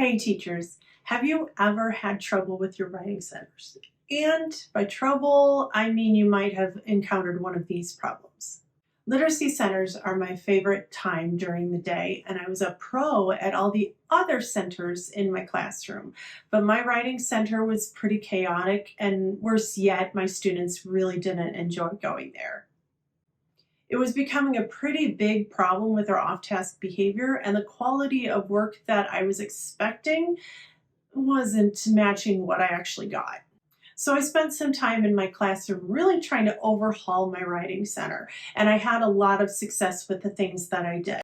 Hey teachers, have you ever had trouble with your writing centers? And by trouble, I mean you might have encountered one of these problems. Literacy centers are my favorite time during the day, and I was a pro at all the other centers in my classroom. But my writing center was pretty chaotic, and worse yet, my students really didn't enjoy going there. It was becoming a pretty big problem with our off-task behavior, and the quality of work that I was expecting wasn't matching what I actually got. So I spent some time in my classroom really trying to overhaul my writing center, and I had a lot of success with the things that I did.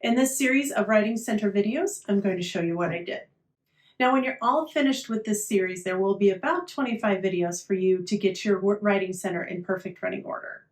In this series of writing center videos, I'm going to show you what I did. Now, when you're all finished with this series, there will be about 25 videos for you to get your writing center in perfect running order.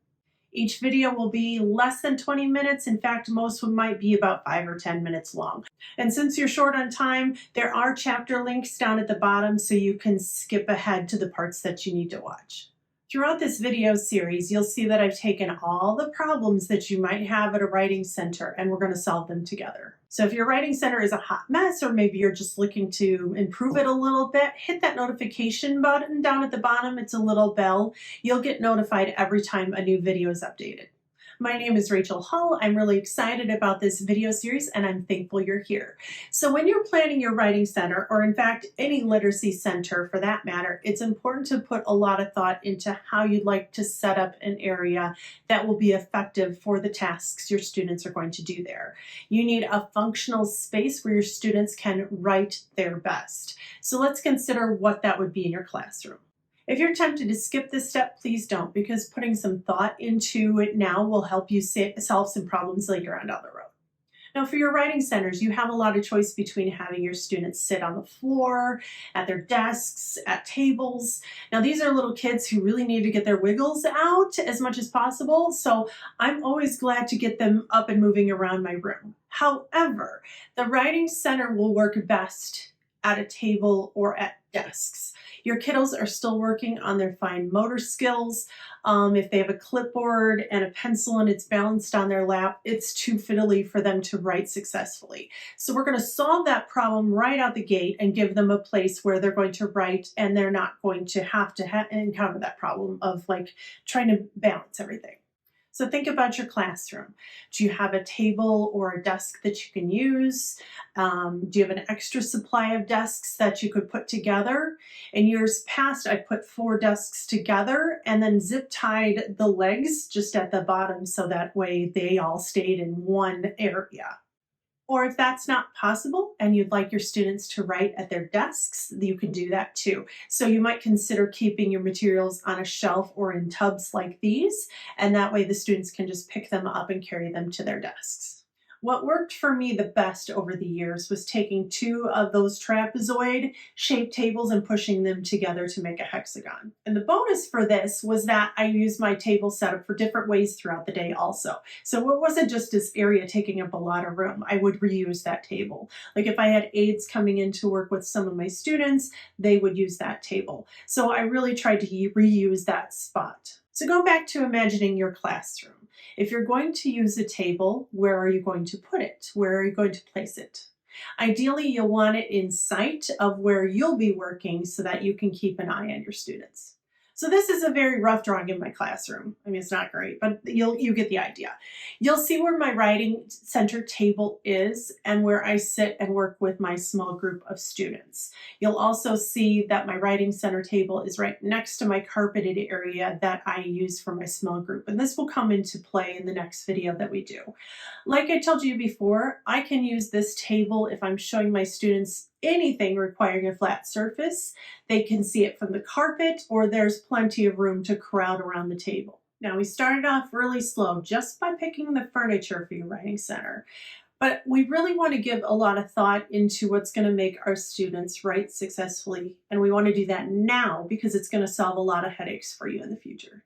Each video will be less than 20 minutes. In fact, most might be about 5 or 10 minutes long. And since you're short on time, there are chapter links down at the bottom so you can skip ahead to the parts that you need to watch. Throughout this video series, you'll see that I've taken all the problems that you might have at a writing center and we're going to solve them together. So if your writing center is a hot mess, or maybe you're just looking to improve it a little bit, hit that notification button down at the bottom. It's a little bell. You'll get notified every time a new video is updated. My name is Rachel Hull. I'm really excited about this video series and I'm thankful you're here. So when you're planning your writing center, or in fact any literacy center for that matter, it's important to put a lot of thought into how you'd like to set up an area that will be effective for the tasks your students are going to do there. You need a functional space where your students can write their best. So let's consider what that would be in your classroom. If you're tempted to skip this step, please don't, because putting some thought into it now will help you solve some problems later on down the road. Now, for your writing centers, you have a lot of choice between having your students sit on the floor, at their desks, at tables. Now, these are little kids who really need to get their wiggles out as much as possible, so I'm always glad to get them up and moving around my room. However, the writing center will work best at a table or at desks. Your kiddos are still working on their fine motor skills. If they have a clipboard and a pencil and it's balanced on their lap, it's too fiddly for them to write successfully. So we're going to solve that problem right out the gate and give them a place where they're going to write and they're not going to have to encounter that problem of like trying to balance everything. So think about your classroom. Do you have a table or a desk that you can use? Do you have an extra supply of desks that you could put together? In years past, I put 4 desks together and then zip tied the legs just at the bottom so that way they all stayed in one area. Or if that's not possible and you'd like your students to write at their desks, you can do that too. So you might consider keeping your materials on a shelf or in tubs like these, and that way the students can just pick them up and carry them to their desks. What worked for me the best over the years was taking 2 of those trapezoid-shaped tables and pushing them together to make a hexagon. And the bonus for this was that I used my table setup for different ways throughout the day also. So it wasn't just this area taking up a lot of room. I would reuse that table. Like if I had aides coming in to work with some of my students, they would use that table. So I really tried to reuse that spot. So go back to imagining your classroom. If you're going to use a table, where are you going to put it? Where are you going to place it? Ideally, you'll want it in sight of where you'll be working so that you can keep an eye on your students. So this is a very rough drawing in my classroom. I mean, it's not great, but you get the idea. You'll see where my writing center table is and where I sit and work with my small group of students. You'll also see that my writing center table is right next to my carpeted area that I use for my small group. And this will come into play in the next video that we do. Like I told you before, I can use this table if I'm showing my students anything requiring a flat surface. They can see it from the carpet, or there's plenty of room to crowd around the table. Now, we started off really slow just by picking the furniture for your writing center, but we really want to give a lot of thought into what's going to make our students write successfully, and we want to do that now because it's going to solve a lot of headaches for you in the future.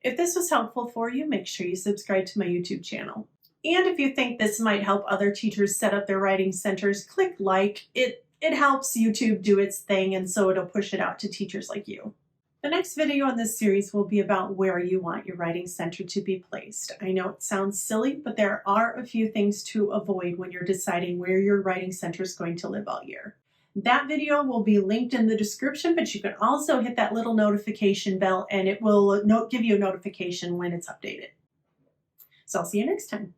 If this was helpful for you, make sure you subscribe to my YouTube channel. And if you think this might help other teachers set up their writing centers, click like. It helps YouTube do its thing, and so it'll push it out to teachers like you. The next video in this series will be about where you want your writing center to be placed. I know it sounds silly, but there are a few things to avoid when you're deciding where your writing center is going to live all year. That video will be linked in the description, but you can also hit that little notification bell and it will give you a notification when it's updated. So I'll see you next time.